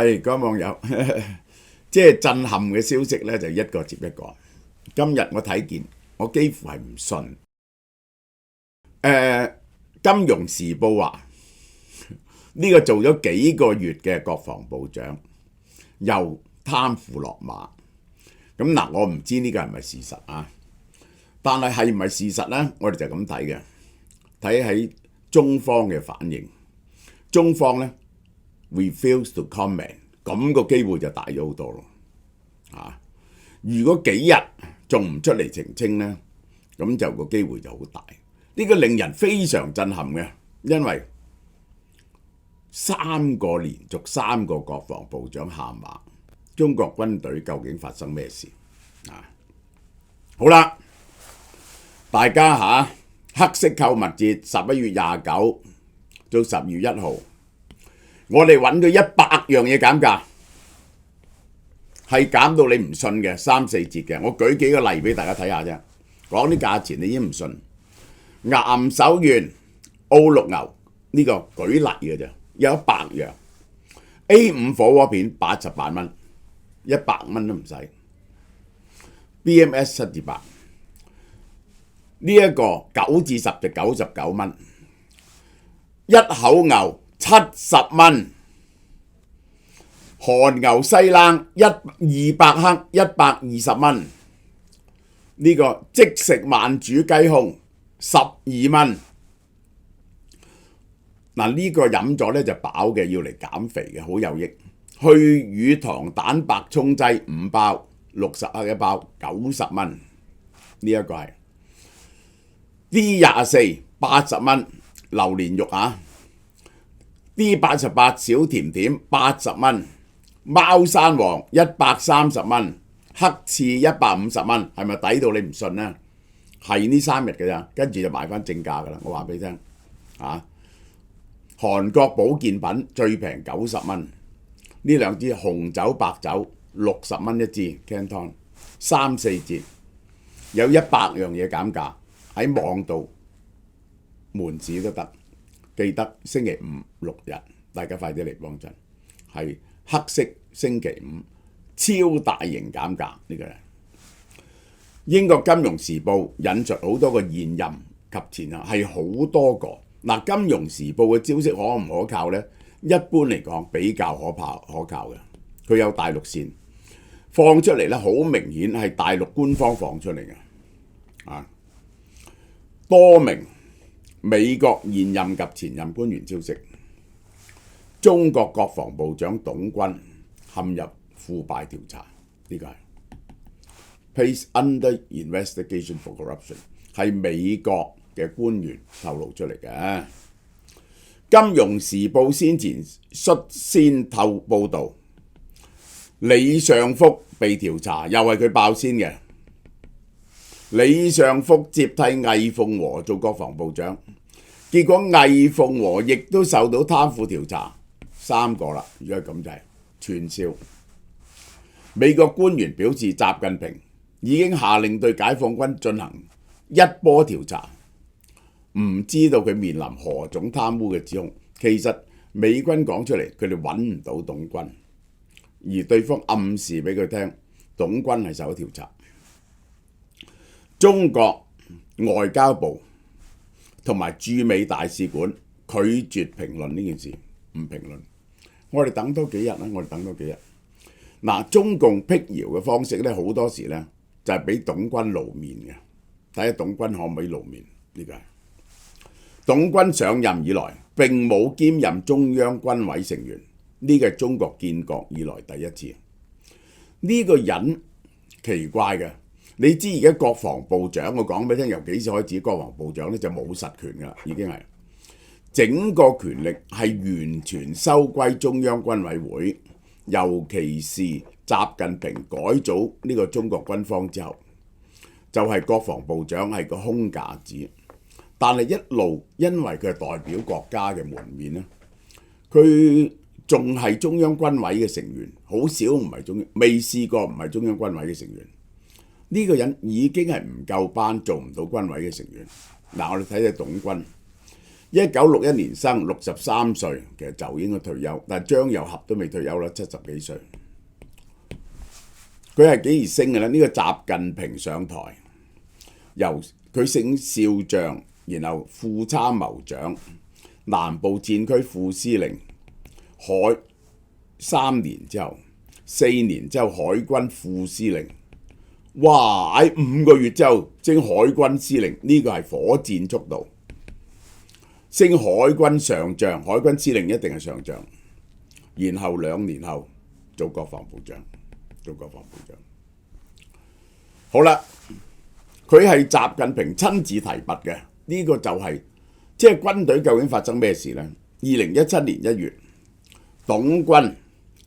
係各位網友，即係震撼嘅消息咧，就一個接一個。今日我睇見，我幾乎係唔信。金融時報話呢個做咗幾個月嘅國防部長又貪腐落馬。咁嗱，我唔知呢個係咪事實啊？但係係唔係事實呢？我哋就咁睇嘅，睇喺中方嘅反應。中方呢 refuse to comment， 咁個機會就大咗好多咯。如果幾日仲唔出嚟澄清呢，咁就個機會就好大。呢個令人非常震撼嘅，因為連續三個國防部長下馬，中國軍隊究竟發生咩事啊？好啦，大家黑色購物節11月29到12月1號，我哋揾咗100樣嘢減價，係減到你唔信嘅3、4折嘅。我舉幾個例俾大家睇下啫，講啲價錢你已經唔信。岩手縣澳綠牛呢個舉例嘅啫，有100樣。A5 火鍋片88蚊，100蚊都唔使。BMS 7至8，呢一個9至10就99蚊，一口牛70蚊，韓牛西冷200克120蚊，呢個即食慢煮雞胸12蚊。嗱，呢個飲咗咧就飽嘅，要嚟減肥嘅，好有益。去乳糖蛋白沖劑5包60克一包90蚊，呢一個係 D24 80蚊榴蓮肉D88 小甜點80蚊，貓山王130蚊，黑刺150蚊，係咪抵到你唔信呢？係呢3日嘅咋，跟住就賣翻正價噶啦。我話俾你聽韓國保健品最平90蚊，呢兩支紅酒白酒60蚊一支 Canton 3、4折，有100樣嘢減價，喺網度門市都得。記得星期5、6日，大家快啲嚟幫襯，係黑色星期5超大型減價。呢個英國金融時報引述好多個現任及前任，係好多個。嗱，金融時報嘅招式可唔可靠呢？一般嚟講比較可靠嘅，佢有大陸線放出嚟咧，好明顯係大陸官方放出嚟嘅。多名美國現任及前任官員消息，中國國防部長董軍陷入腐敗調查，呢個係 placed under investigation for corruption， 係美國嘅官員透露出嚟嘅。金融時報先前率先報導，李尚福被調查，又係佢爆先嘅。李尚福接替魏鳳和做國防部長，結果魏鳳和亦都受到貪腐調查，3個啦。如果係咁就係串燒。美國官員表示，習近平已經下令對解放軍進行一波調查，唔知道佢面臨何種貪污嘅指控。其實美軍講出嚟，佢哋揾唔到董軍，而對方暗示俾佢聽，董軍係受咗調查。中國外交部同埋駐美大使館拒絕評論呢件事，唔評論。我哋等多幾日啦，嗱，中共辟謠嘅方式咧，好多時咧就係俾董軍露面嘅，睇下董軍可唔可以露面。呢個係董軍上任以來並冇兼任中央軍委成員，呢個係中國建國以來第一次。呢個人奇怪嘅，你知而家國防部長，我講俾你聽，由幾時開始國防部長咧就冇實權噶啦，已經係整個權力係完全收歸中央軍委會。尤其是習近平改組呢個中國軍方之後，就係國防部長係個空架子，但係一路因為佢係代表國家嘅門面咧，佢仲係中央軍委嘅成員，好少唔係中央，未試過唔係中央軍委嘅成員。呢個人已經係唔夠班，做唔到軍委嘅成員。嗱，我哋睇睇董軍， 1961年生，63歲，其實就應該退休，但係張又俠都未退休啦，70幾歲。佢係幾時升嘅呢？呢個習近平上台，由佢升少將，然後副參謀長、南部戰區副司令，3年之後，4年之後海軍副司令。哇！喺5個月之後升海軍司令，呢個係火箭速度。升海軍上將，海軍司令一定係上將。然後2年後做國防部長，好啦，佢係習近平親自提拔嘅，呢個就係即係軍隊究竟發生咩事呢？2017年1月，董軍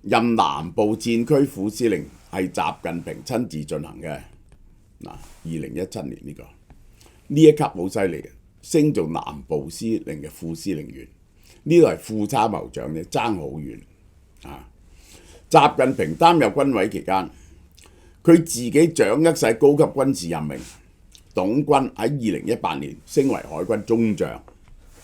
任南部戰區副司令，係習近平親自進行嘅。嗱，2017年呢一級好犀利嘅，升做南部司令嘅副司令員，呢個係副參謀長嘅，爭好遠啊！習近平擔任軍委期間，佢自己掌握晒高級軍事任命。董軍喺2018年升為海軍中將，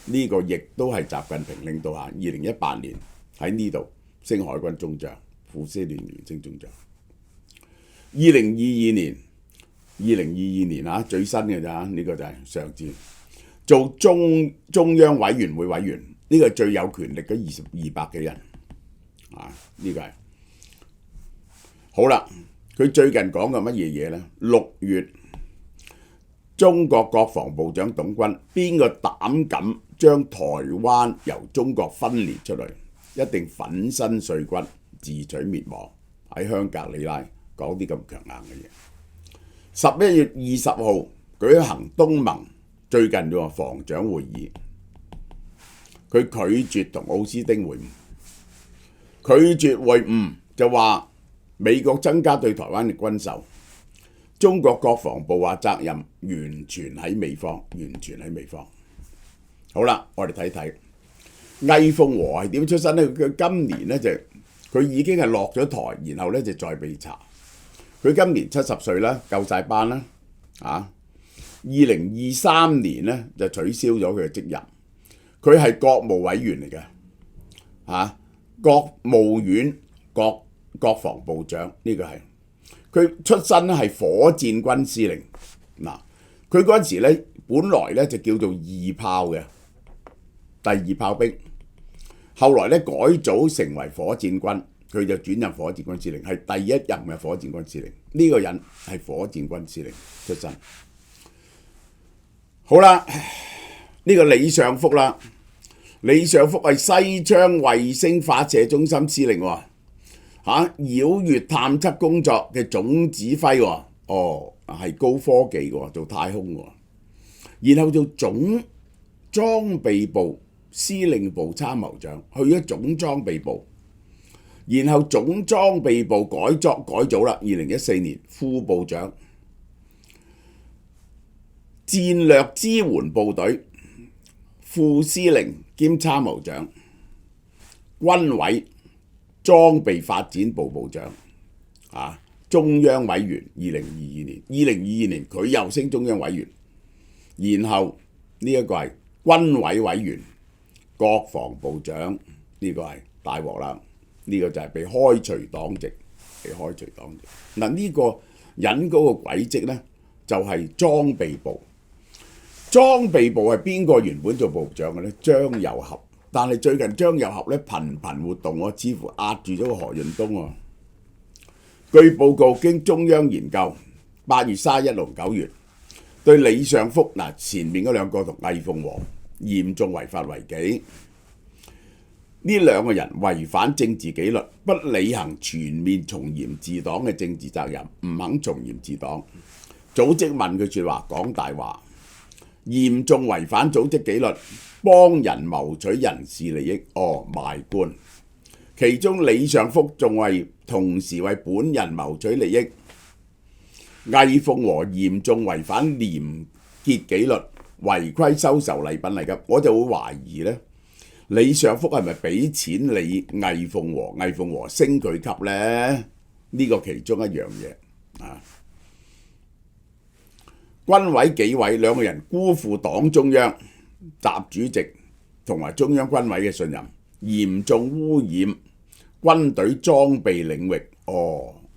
呢個亦都係習近平領導下2018年喺呢度升海軍中將，副司令員升中將。2022年啊，最新嘅咋，呢個就係上次做中央委員會委員，呢個係最有權力嘅200幾人啊，呢個係好啦。佢最近講嘅乜嘢嘢呢？6月，中國國防部長董軍，邊個膽敢將台灣由中國分裂出嚟，一定粉身碎骨，自取滅亡。喺香格里拉講啲咁強硬嘅嘢。11月20號舉行東盟最近嘅防長會議，佢拒絕同奧斯汀會晤，就話美國增加對台灣嘅軍售，中國國防部話責任完全喺美方，好啦，我哋睇睇魏鳳和係點出身呢？佢今年呢，佢已經係落咗台，然後呢就再被查。佢今年70歲啦，夠晒班啦。2023年呢就取消咗佢嘅職任。佢係國務委員嚟嘅，國務院國防部長，呢個係佢出身係火箭軍司令。嗱，佢嗰陣時呢本來呢就叫做2炮嘅第2炮兵，後來呢改組成為火箭軍。佢就轉任火箭軍司令，係第1任嘅火箭軍司令。呢個人係火箭軍司令出身。好啦，呢個李尚福啦，李尚福係西昌衛星發射中心司令喎，繞月探測工作嘅總指揮喎，係高科技喎，做太空喎，然後做總裝備部司令部參謀長，去咗總裝備部。然後總裝備部改組啦，2014年副部長，戰略支援部隊副司令兼參謀長，軍委裝備發展部部長，中央委員。2022年佢又升中央委員，然後呢一個係軍委委員、國防部長，呢個係大鑊啦。呢個就係被開除黨籍，嗱，呢個人嗰個軌跡呢，就係裝備部。裝備部係邊個原本做部長嘅呢？張又俠，但係最近張又俠呢頻頻活動，似乎壓住咗個何潤東喎。據報告，經中央研究，8月31同9月對李尚福，前面嗰兩個同魏鳳和嚴重違法違紀。呢2個人違反政治紀律，不履行全面從嚴治黨嘅政治責任，唔肯從嚴治黨。組織問佢説話，講大話，嚴重違反組織紀律，幫人謀取人事利益，賣官。其中李尚福仲同時為本人謀取利益。魏鳳和嚴重違反廉潔紀律，違規收受禮品禮金。我就會懷疑呢。李尚福係咪俾錢魏鳳和升佢級呢？呢個其中一樣嘢。軍委紀委2個人辜負黨中央、習主席同埋中央軍委嘅信任，嚴重污染軍隊裝備領域。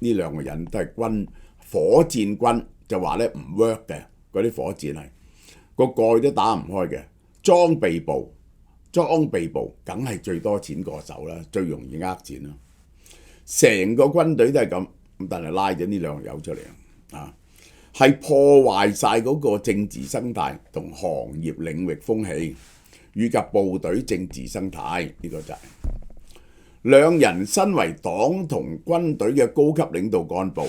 呢兩個人都係火箭軍，就話咧唔 work 嘅，嗰啲火箭係個蓋都打唔開嘅。裝備部梗係最多錢過手啦，最容易呃錢啦。成個軍隊都係咁，但係拉咗呢兩個友出嚟啊，係破壞晒嗰個政治生態同行業領域風氣，以及部隊政治生態。呢個就係兩人身為黨同軍隊嘅高級領導幹部，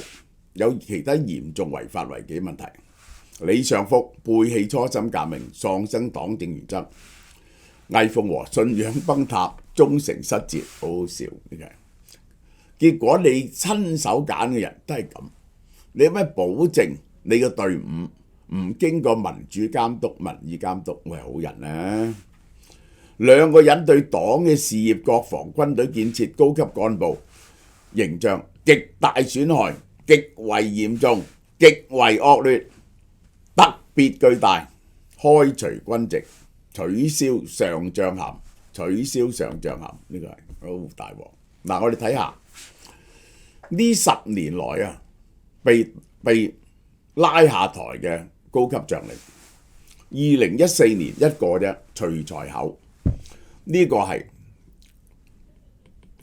有其他嚴重違法違紀問題。李尚福背棄初心革命，喪生黨政原則；魏鳳和信仰崩塌，忠誠失節，好好笑呢個。結果你親手揀嘅人都係咁，你有咩保證你個隊伍唔經過民主監督、民意監督會係好人呢？兩個人對黨嘅事業、國防、軍隊建設、高級幹部形象極大損害，極為嚴重，極為惡劣，特別巨大，開除軍籍，取消上將銜，呢個係好大鑊。嗱，我哋睇下呢10年來啊，被拉下台嘅高級將領，2014年一個啫，徐才厚。呢個係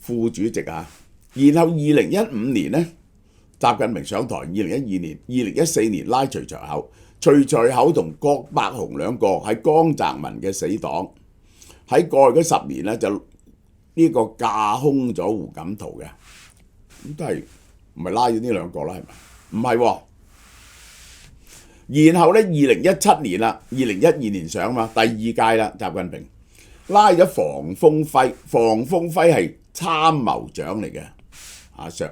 副主席啊，然後2015年呢，習近平上台，2012年、2014年拉徐才厚，徐才厚同郭伯雄兩個係江澤民嘅死黨，喺過去嗰10年呢，就呢個架空咗胡錦濤嘅，咁都係唔係拉咗呢兩個啦？係咪？唔係喎。然後呢，2017年啦，2012年上嘛，第2屆啦，習近平拉咗房峰輝，房峰輝係參謀長嚟嘅，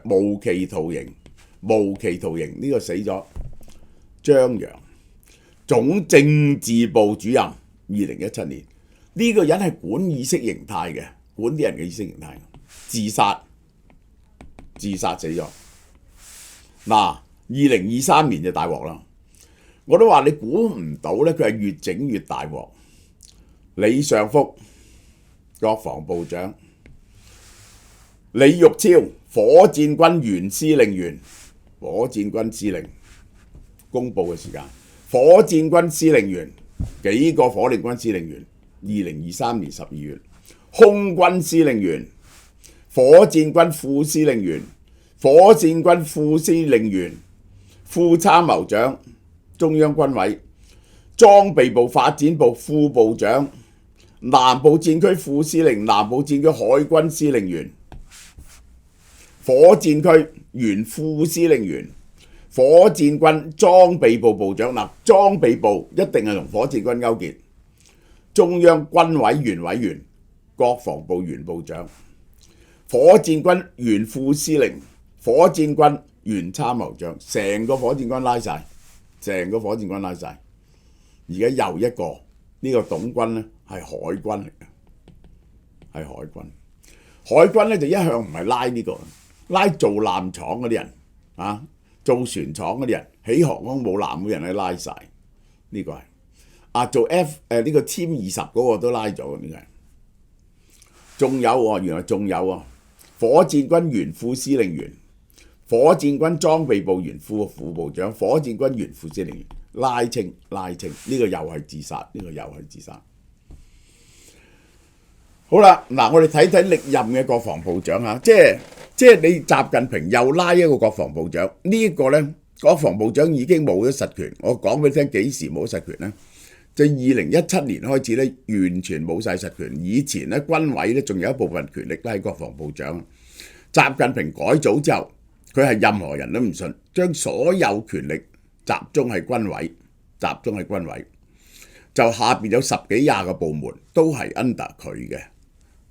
無期徒刑，呢個死咗。張陽總政治部主任，2017年呢個人係管意識形態嘅，管啲人嘅意識形態，自殺死咗。嗱，2023年就大鑊啦，我都話你估唔到咧，佢係越整越大鑊。李尚福國防部長，李玉超火箭軍原司令員，火箭軍司令公佈嘅時間，火箭軍司令員幾個火箭軍司令員，2023年12月，空軍司令員、火箭軍副司令員、火箭軍副司令員、副參謀長、中央軍委、裝備部發展部副部長、南部戰區副司令、南部戰區海軍司令員、火箭區原副司令員、火箭軍裝備部部長。嗱，裝備部一定係同火箭軍勾結。中央軍委原委員、國防部原部長、火箭軍原副司令、火箭軍原參謀長，成個火箭軍拉晒，而家又一個呢個董軍呢係海軍嚟嘅，海軍呢就一向唔係拉呢個，拉做艦廠嗰啲人啊，做船廠嗰啲人，起航空母艦嗰啲人咧拉晒，呢個係做呢個殲20嗰個都拉咗，呢個係。仲有喎，原來仲有喎，火箭軍原副司令員、火箭軍裝備部原副部長、火箭軍原副司令員拉清，呢個又係自殺，好啦，嗱，我哋睇睇歷任嘅國防部長啊，即係你習近平又拉一個國防部長，呢一個呢，國防部長已經冇咗實權。我講俾你聽幾時冇實權呢？就2017年開始咧，完全冇晒實權。以前咧，軍委咧仲有一部分權力都喺國防部長。習近平改組之後，佢係任何人都唔信，將所有權力集中喺軍委，就下邊有10幾20個部門都係 under 佢嘅。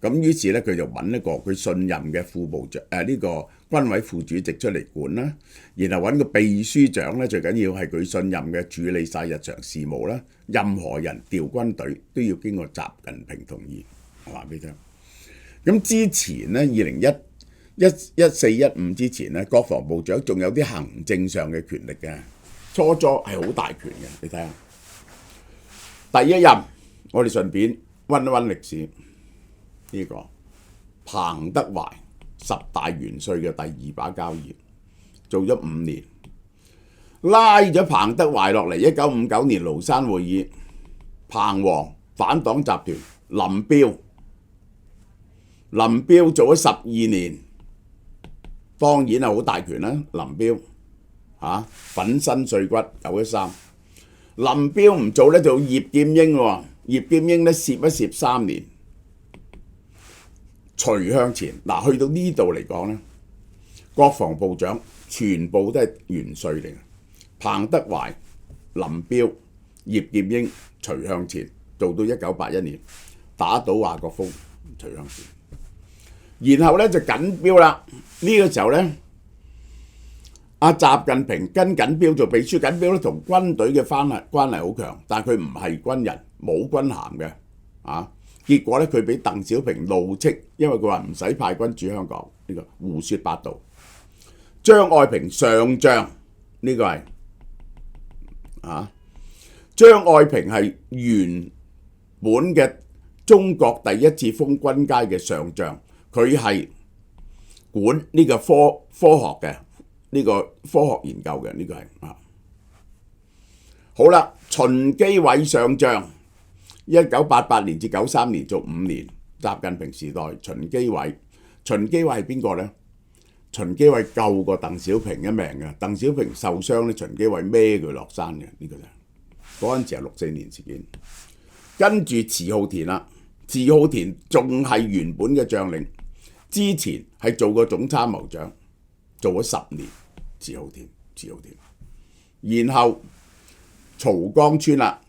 咁於是咧，佢就揾一個佢信任嘅副部長，呢個軍委副主席出嚟管啦，然後揾個秘書長咧，最緊要係佢信任嘅，處理晒日常事務啦。任何人調軍隊都要經過習近平同意，我話俾你聽。咁之前咧，2014-15之前咧，國防部長仲有啲行政上嘅權力嘅，初係好大權嘅。你睇下，第一任我哋順便溫一溫歷史，呢個彭德懷10大元帥嘅第2把交椅，做咗5年，拉咗彭德懷落嚟。1959年廬山會議，彭黃反黨集團林彪做咗12年，當然係好大權啦。林彪粉身碎骨913，林彪唔做咧，就葉劍英喎。葉劍英咧攝3年，徐向前嗱，去到呢度嚟講咧，國防部長全部都係元帥嚟嘅，彭德懷、林彪、葉劍英、徐向前做到1981年打倒華國鋒，徐向前，然後咧就緊彪啦。呢個時候咧，阿習近平跟緊彪做秘書，緊彪咧同軍隊嘅關係好強，但係佢唔係軍人，冇軍銜嘅結果咧佢俾鄧小平怒斥，因為佢話唔使派軍駐香港，呢個胡說八道。張愛萍上將，呢個係張愛萍係原本嘅中國第一次封軍階嘅上將，佢係管呢個科學嘅，呢個科學研究嘅，呢個係好啦。秦基偉上將，1988年至93年做5年，習近平時代。秦基偉係邊個呢？秦基偉救過鄧小平一命嘅，鄧小平受傷咧，秦基偉孭佢落山嘅，呢個就嗰陣時係64年事件。跟住遲浩田啦，遲浩田仲係原本嘅將領，之前係做過總參謀長，做咗10年。遲浩田，然後曹江村啦，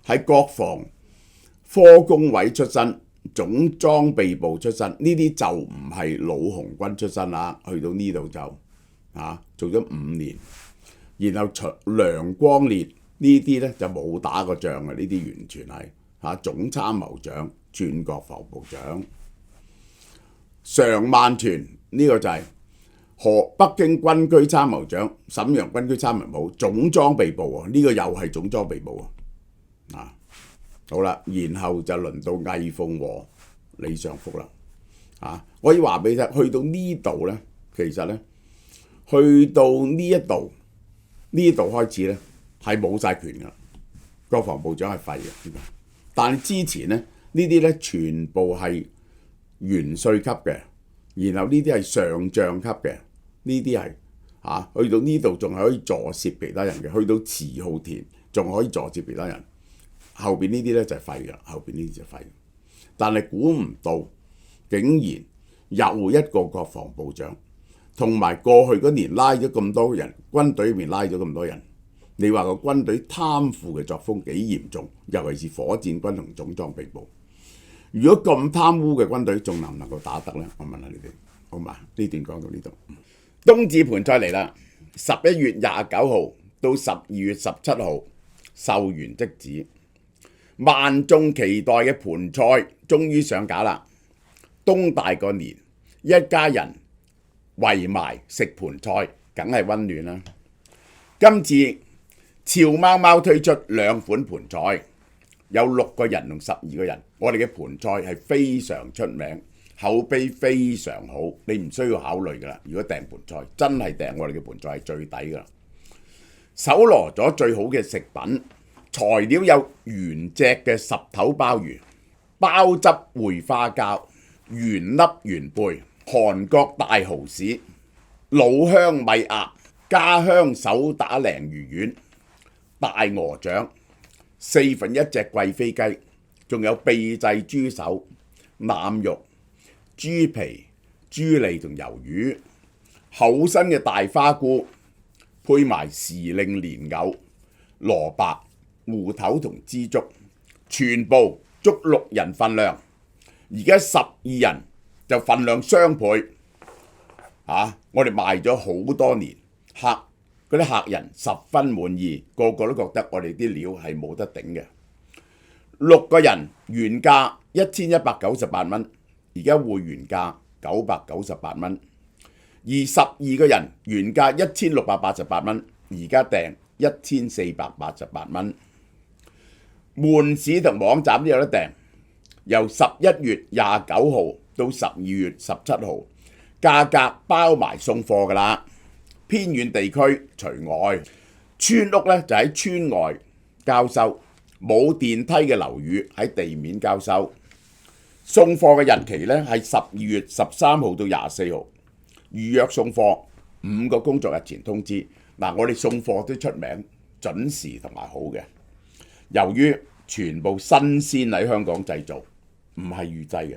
喺國防科工委出身，總裝備部出身，呢啲就唔係老紅軍出身啦。去到呢度就做咗5年，然後梁光烈呢啲咧就冇打過仗嘅，呢啲完全係總參謀長、轉國防部長。常萬全呢個就係北京軍區參謀長、瀋陽軍區參謀部、總裝備部喎，呢個又係總裝備部啊。好啦，然後就輪到魏鳳和、李尚福啦。我要話俾你聽，去到呢度咧，其實咧，去到呢一度開始咧，係冇晒權噶，國防部長係廢嘅。但係之前咧，呢啲咧全部係元帥級嘅，然後呢啲係上將級嘅，呢啲係去到呢度仲係可以助攝其他人嘅，去到遲浩田仲可以助攝其他人。後邊呢啲咧就係廢嘅，後邊呢啲就廢。但係估唔到，竟然又一個國防部長，同埋過去嗰年拉咗咁多人，軍隊裏面拉咗咁多人，你話個軍隊貪腐嘅作風幾嚴重？尤其是火箭軍同總裝備部，如果咁貪污嘅軍隊，仲能唔能夠打得呢？我問下你哋，好嘛？呢段講到呢度。冬至盤菜嚟啦，11月29號到12月17號，壽元即止。萬眾期待嘅盤菜終於上架啦！冬大過年，一家人圍埋食盤菜，梗係溫暖啦。今次俏貓貓推出2款盤菜，有6個人同12個人。我哋嘅盤菜係非常出名，口碑非常好，你唔需要考慮噶啦。如果訂盤菜，真係訂我哋嘅盤菜係最抵噶啦。搜羅咗最好嘅食品。材料有原隻嘅10頭鮑魚、鮑汁燴花膠、原粒原貝、韓國大蠔豉、老鄉米鴨、家鄉手打鯪魚丸、大鵝掌、1/4隻貴妃雞，仲有秘製豬手、腩肉、豬皮、豬脷同魷魚，厚身嘅大花菇，配埋時令蓮藕、蘿蔔、芋頭同枝竹，全部足6人份量。而家12人就份量雙倍。我哋賣咗好多年，嗰啲客人十分滿意，個個都覺得我哋啲料係冇得頂嘅。6個人原價1198蚊，而家會員價998蚊；而12個人原價1688蚊，而家訂1488蚊。門市同網站都有得訂，由11月29號到12月17號，價格包埋送貨㗎啦。偏遠地區除外，村屋呢就喺村外交收，冇電梯嘅樓宇喺地面交收。送貨嘅日期呢係12月13號到24號，預約送貨5個工作日前通知。嗱，我哋送貨都出名準時同埋好嘅。由於全部新鮮喺香港製造，唔係預製嘅，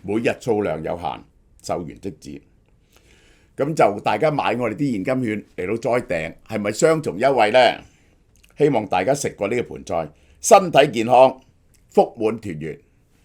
每日數量有限，售完即止。咁就大家買我哋啲現金券嚟到再訂，係咪雙重優惠呢？希望大家食過呢個盤菜，身體健康，福滿團圓。